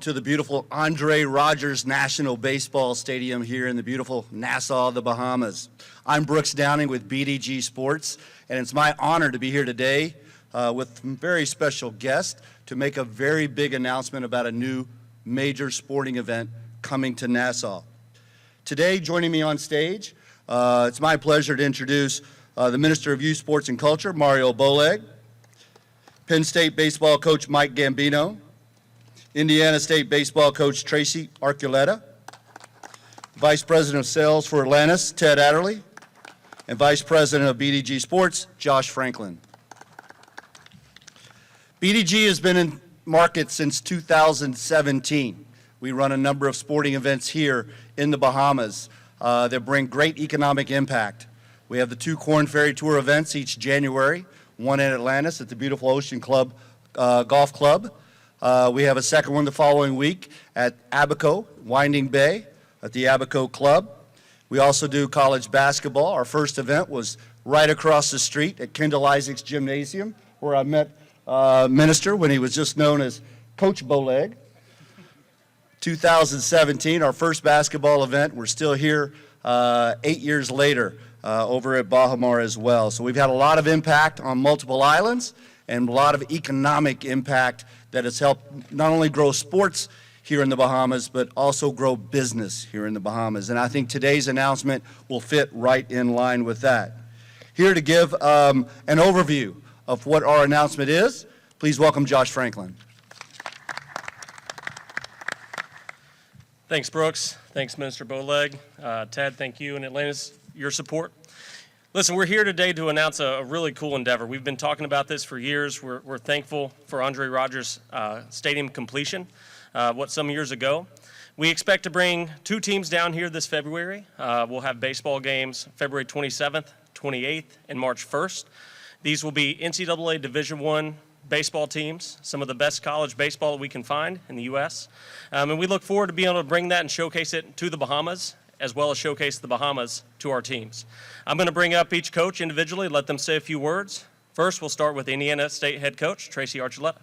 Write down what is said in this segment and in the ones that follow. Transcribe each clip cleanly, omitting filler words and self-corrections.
to the beautiful Andre Rogers National Baseball Stadium here in the beautiful Nassau, the Bahamas. I'm Brooks Downing with BDG Sports, and it's my honor to be here today with a very special guest to make a very big announcement about a new major sporting event coming to Nassau. Today, joining me on stage, it's my pleasure to introduce the Minister of Youth, Sports, and Culture, Mario Boleg, Penn State baseball coach Mike Gambino, Indiana State baseball coach Tracy Archuleta, Vice President of Sales for Atlantis, Ted Adderley, and Vice President of BDG Sports, Josh Franklin. BDG has been in market since 2017. We run a number of sporting events here in the Bahamas that bring great economic impact. We have the two Corn Ferry Tour events each January, one in Atlantis at the beautiful Ocean Club Golf Club. We have a second one the following week at Abaco, Winding Bay, at the Abaco Club. We also do college basketball. Our first event was right across the street at Kendall Isaacs Gymnasium, where I met Minister when he was just known as Coach Boleg. 2017, our first basketball event. We're still here 8 years later over at Bahamas as well. So we've had a lot of impact on multiple islands and a lot of economic impact that has helped not only grow sports here in the Bahamas, but also grow business here in the Bahamas. And I think today's announcement will fit right in line with that. Here to give an overview of what our announcement is, please welcome Josh Franklin. Thanks, Brooks. Thanks, Minister Boleg. Ted, thank you, and Atlantis, your support. Listen, we're here today to announce a really cool endeavor. We've been talking about this for years. We're thankful for Andre Rogers Stadium completion, some years ago. We expect to bring two teams down here this February. We'll have baseball games February 27th, 28th, and March 1st. These will be NCAA Division I baseball teams, some of the best college baseball that we can find in the U.S. And we look forward to being able to bring that and showcase it to the Bahamas, as well as showcase the Bahamas to our teams. I'm going to bring up each coach individually, let them say a few words. First, we'll start with Indiana State head coach, Tracy Archuleta.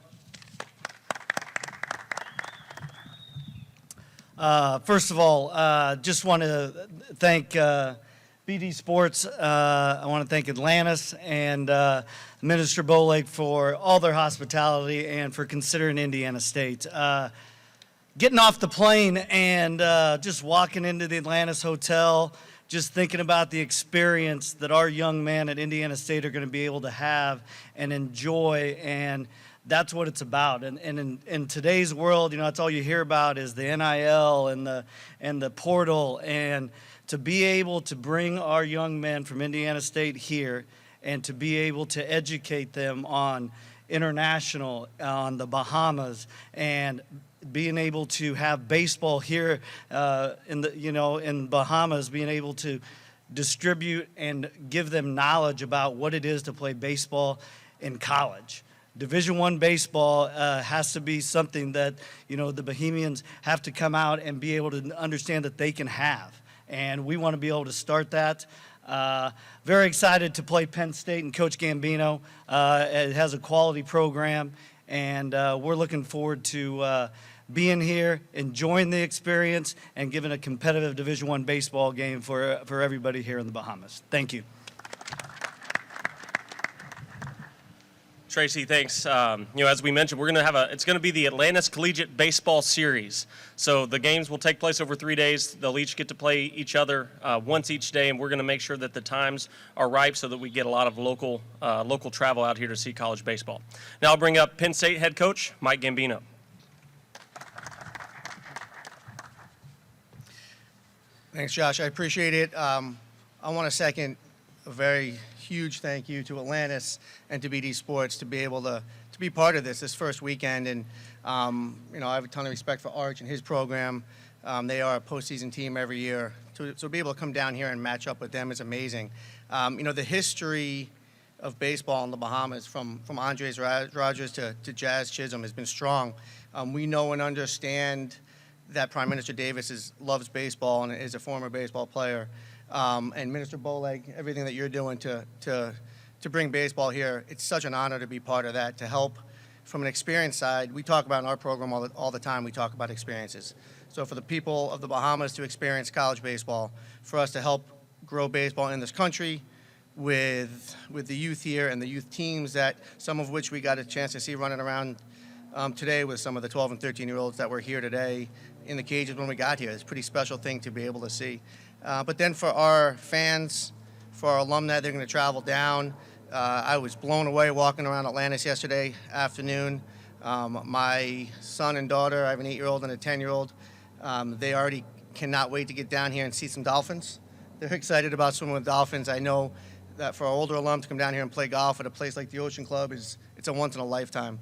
First of all, just want to thank BD Sports. I want to thank Atlantis and Minister Boleg for all their hospitality and for considering Indiana State. Getting off the plane and just walking into the Atlantis Hotel, just thinking about the experience that our young men at Indiana State are going to be able to have and enjoy, and that's what it's about. And in today's world, that's all you hear about is the NIL and the portal, and to be able to bring our young men from Indiana State here and to be able to educate them on international, on the Bahamas, and being able to have baseball here in Bahamas, being able to distribute and give them knowledge about what it is to play baseball in college. Division I baseball has to be something that the Bahamians have to come out and be able to understand that they can have, and we want to be able to start that. Very excited to play Penn State and Coach Gambino. It has a quality program, and we're looking forward to being here, enjoying the experience, and giving a competitive Division I baseball game for everybody here in the Bahamas. Thank you. Tracy, thanks. As we mentioned, we're going to it's going to be the Atlantis Collegiate Baseball Series. So the games will take place over 3 days. They'll each get to play each other once each day, and we're going to make sure that the times are ripe so that we get a lot of local travel out here to see college baseball. Now I'll bring up Penn State head coach Mike Gambino. Thanks, Josh. I appreciate it. I want to second a very huge thank you to Atlantis and to BD Sports to be able to be part of this first weekend. And, I have a ton of respect for Arch and his program. They are a postseason team every year. So to be able to come down here and match up with them is amazing. The history of baseball in the Bahamas from Andre Rogers to Jazz Chisholm has been strong. We know and understand that Prime Minister Davis loves baseball and is a former baseball player. And Minister Boleg, everything that you're doing to bring baseball here, it's such an honor to be part of that, to help from an experience side, we talk about in our program all the time, we talk about experiences. So for the people of the Bahamas to experience college baseball, for us to help grow baseball in this country with the youth here and the youth teams, that some of which we got a chance to see running around today with some of the 12 and 13-year-olds that were here today in the cages when we got here. It's a pretty special thing to be able to see. But then for our fans, for our alumni, they're going to travel down. I was blown away walking around Atlantis yesterday afternoon. My son and daughter, I have an 8-year-old and a 10-year-old, they already cannot wait to get down here and see some dolphins. They're excited about swimming with dolphins. I know that for our older alums to come down here and play golf at a place like the Ocean Club it's a once in a lifetime.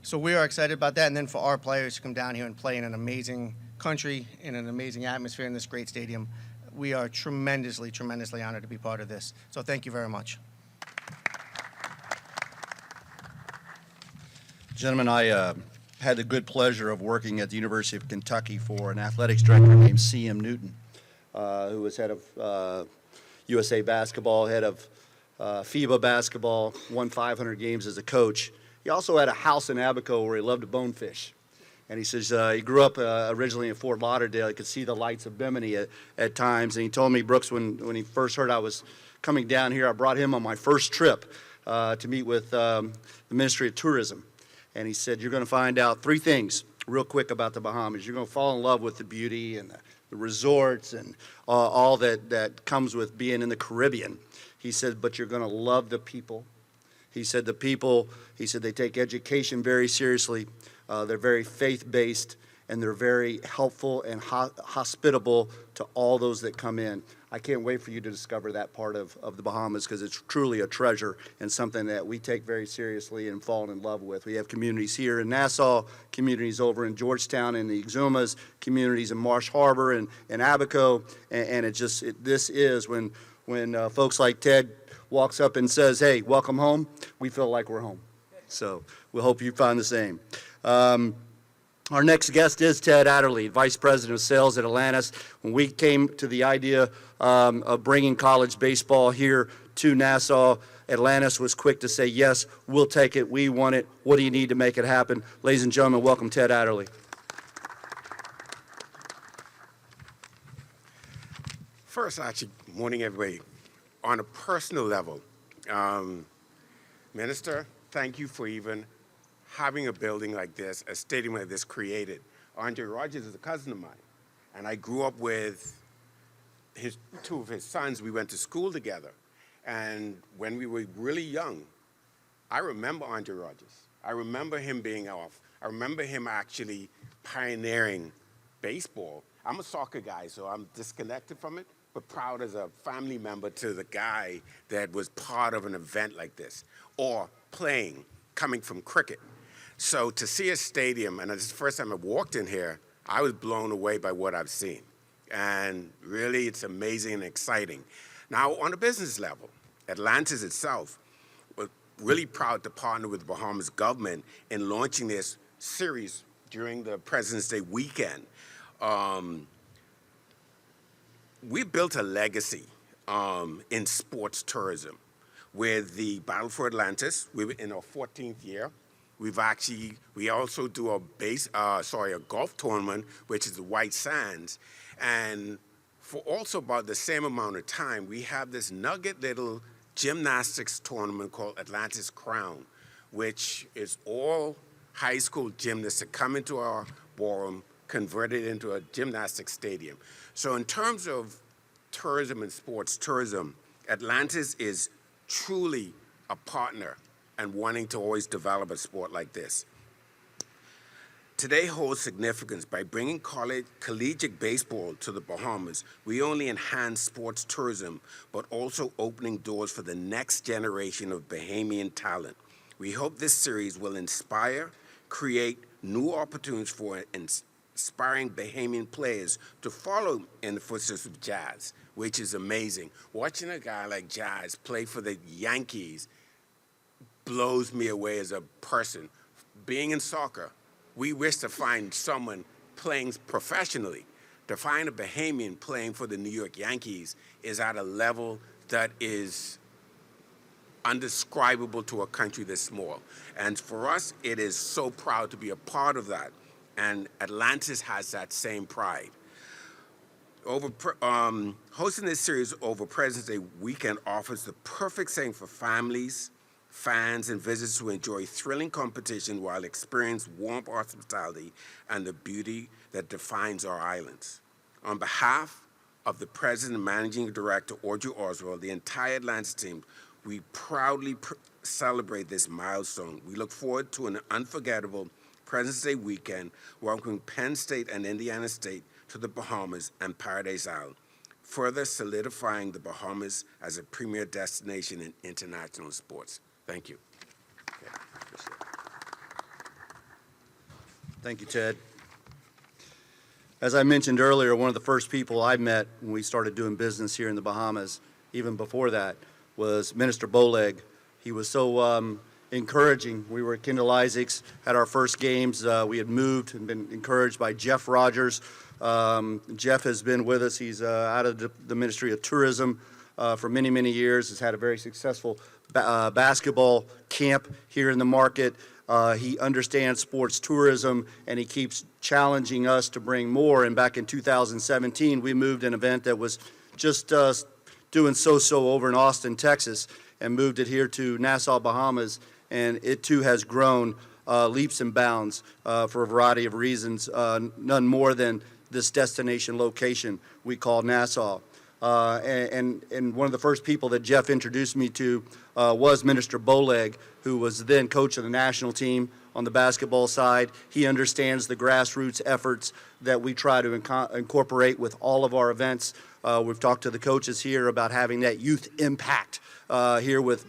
So we are excited about that. And then for our players to come down here and play in an amazing country, in an amazing atmosphere in this great stadium, we are tremendously, tremendously honored to be part of this. So thank you very much. Gentlemen, I had the good pleasure of working at the University of Kentucky for an athletics director named C.M. Newton, who was head of USA basketball, head of FIBA basketball, won 500 games as a coach. He also had a house in Abaco where he loved to bonefish. And he says he grew up originally in Fort Lauderdale. He could see the lights of Bimini at times. And he told me, Brooks, when he first heard I was coming down here, I brought him on my first trip to meet with the Ministry of Tourism. And he said, you're going to find out 3 things real quick about the Bahamas. You're going to fall in love with the beauty and the resorts and all that comes with being in the Caribbean. He said, but you're going to love the people. He said the people, he said they take education very seriously. They're very faith-based, and they're very helpful and hospitable to all those that come in. I can't wait for you to discover that part of the Bahamas, because it's truly a treasure and something that we take very seriously and fall in love with. We have communities here in Nassau, communities over in Georgetown and the Exumas, communities in Marsh Harbor and Abaco, and this is when folks like Ted walks up and says, hey, welcome home, we feel like we're home. So we hope you find the same. Our next guest is Ted Adderley, Vice President of Sales at Atlantis. When we came to the idea of bringing college baseball here to Nassau, Atlantis was quick to say, yes, we'll take it, we want it, what do you need to make it happen? Ladies and gentlemen, welcome Ted Adderley. First, actually, morning, everybody. On a personal level, Minister, thank you for even having a building like this, a stadium like this created. Andre Rogers is a cousin of mine, and I grew up with 2 of his sons. We went to school together, and when we were really young, I remember Andre Rogers. I remember him being off. I remember him actually pioneering baseball. I'm a soccer guy, so I'm disconnected from it, but proud as a family member to the guy that was part of an event like this, or playing, coming from cricket. So to see a stadium, and this is the first time I walked in here, I was blown away by what I've seen. And really, it's amazing and exciting. Now, on a business level, Atlantis itself was really proud to partner with the Bahamas government in launching this series during the President's Day weekend. We built a legacy in sports tourism with the Battle for Atlantis. We were in our 14th year. We also do a golf tournament, which is the White Sands. And for also about the same amount of time, we have this nugget little gymnastics tournament called Atlantis Crown, which is all high school gymnasts that come into our ballroom, converted into a gymnastics stadium. So in terms of tourism and sports tourism, Atlantis is truly a partner and wanting to always develop a sport like this. Today holds significance. By bringing collegiate baseball to the Bahamas, we only enhance sports tourism, but also opening doors for the next generation of Bahamian talent. We hope this series will inspire, create new opportunities for inspiring Bahamian players to follow in the footsteps of Jazz, which is amazing. Watching a guy like Jazz play for the Yankees blows me away as a person. Being in soccer, we wish to find someone playing professionally. To find a Bahamian playing for the New York Yankees is at a level that is undescribable to a country this small. And for us, it is so proud to be a part of that. And Atlantis has that same pride. Hosting this series over President's Day weekend offers the perfect setting for families, fans, and visitors to enjoy thrilling competition while experience warm hospitality and the beauty that defines our islands. On behalf of the President and Managing Director, Audrey Oswald, the entire Atlantis team, we proudly celebrate this milestone. We look forward to an unforgettable President's Day weekend, welcoming Penn State and Indiana State to the Bahamas and Paradise Island, further solidifying the Bahamas as a premier destination in international sports. Thank you. Okay, appreciate it. Thank you, Ted. As I mentioned earlier, one of the first people I met when we started doing business here in the Bahamas, even before that, was Minister Bowleg. He was so encouraging. We were at Kendall Isaacs, had our first games. We had moved and been encouraged by Jeff Rogers. Jeff has been with us. He's out of the Ministry of Tourism for many, many years. Has had a very successful basketball camp here in the market. He understands sports tourism, and he keeps challenging us to bring more. And back in 2017, we moved an event that was just doing so-so over in Austin, Texas, and moved it here to Nassau, Bahamas, and it too has grown leaps and bounds for a variety of reasons, none more than this destination location we call Nassau. And one of the first people that Jeff introduced me to was Minister Bowleg, who was then coach of the national team on the basketball side. He understands the grassroots efforts that we try to incorporate with all of our events. We've talked to the coaches here about having that youth impact here with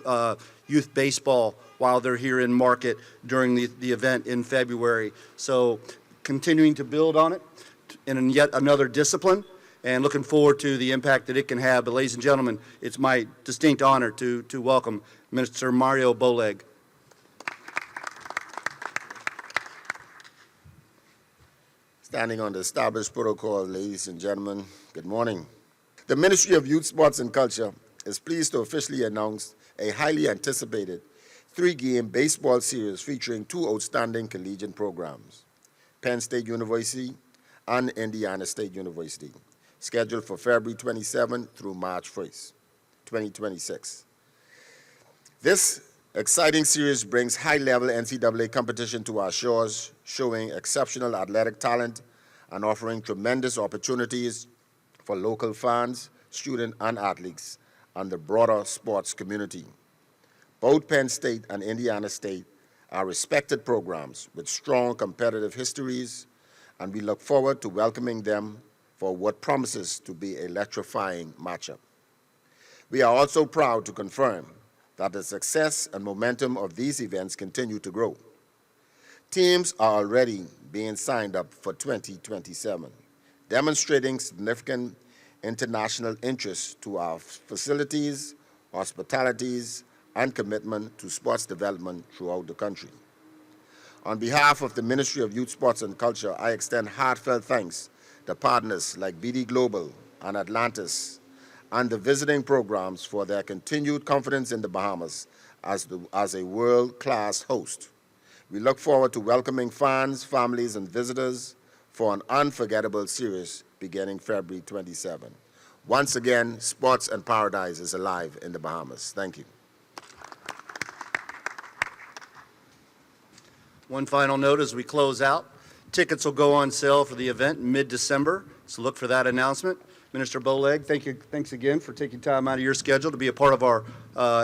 youth baseball while they're here in market during the event in February. So continuing to build on it in yet another discipline, and looking forward to the impact that it can have. But ladies and gentlemen, it's my distinct honor to welcome Minister Mario Bowleg. Standing on the established protocol, ladies and gentlemen, good morning. The Ministry of Youth, Sports and Culture is pleased to officially announce a highly anticipated 3-game baseball series featuring 2 outstanding collegiate programs, Penn State University and Indiana State University, scheduled for February 27 through March 1st, 2026. This exciting series brings high-level NCAA competition to our shores, showing exceptional athletic talent and offering tremendous opportunities for local fans, students, and athletes, and the broader sports community. Both Penn State and Indiana State are respected programs with strong competitive histories, and we look forward to welcoming them for what promises to be an electrifying matchup. We are also proud to confirm that the success and momentum of these events continue to grow. Teams are already being signed up for 2027, demonstrating significant international interest to our facilities, hospitalities, and commitment to sports development throughout the country. On behalf of the Ministry of Youth, Sports and Culture, I extend heartfelt thanks to partners like BD Global and Atlantis and the visiting programs for their continued confidence in the Bahamas as a world-class host. We look forward to welcoming fans, families, and visitors for an unforgettable series beginning February 27. Once again, Sports and Paradise is alive in the Bahamas. Thank you. One final note as we close out. Tickets will go on sale for the event in mid-December, so look for that announcement. Minister Bowleg, thanks again for taking time out of your schedule to be a part of our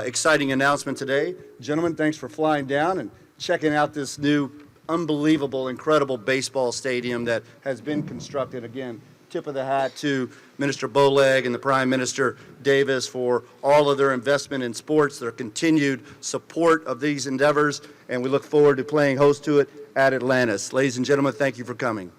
exciting announcement today. Gentlemen, thanks for flying down and checking out this new, unbelievable, incredible baseball stadium that has been constructed. Again, tip of the hat to Minister Bowleg and the Prime Minister Davis for all of their investment in sports, their continued support of these endeavors, and we look forward to playing host to it at Atlantis. Ladies and gentlemen, thank you for coming.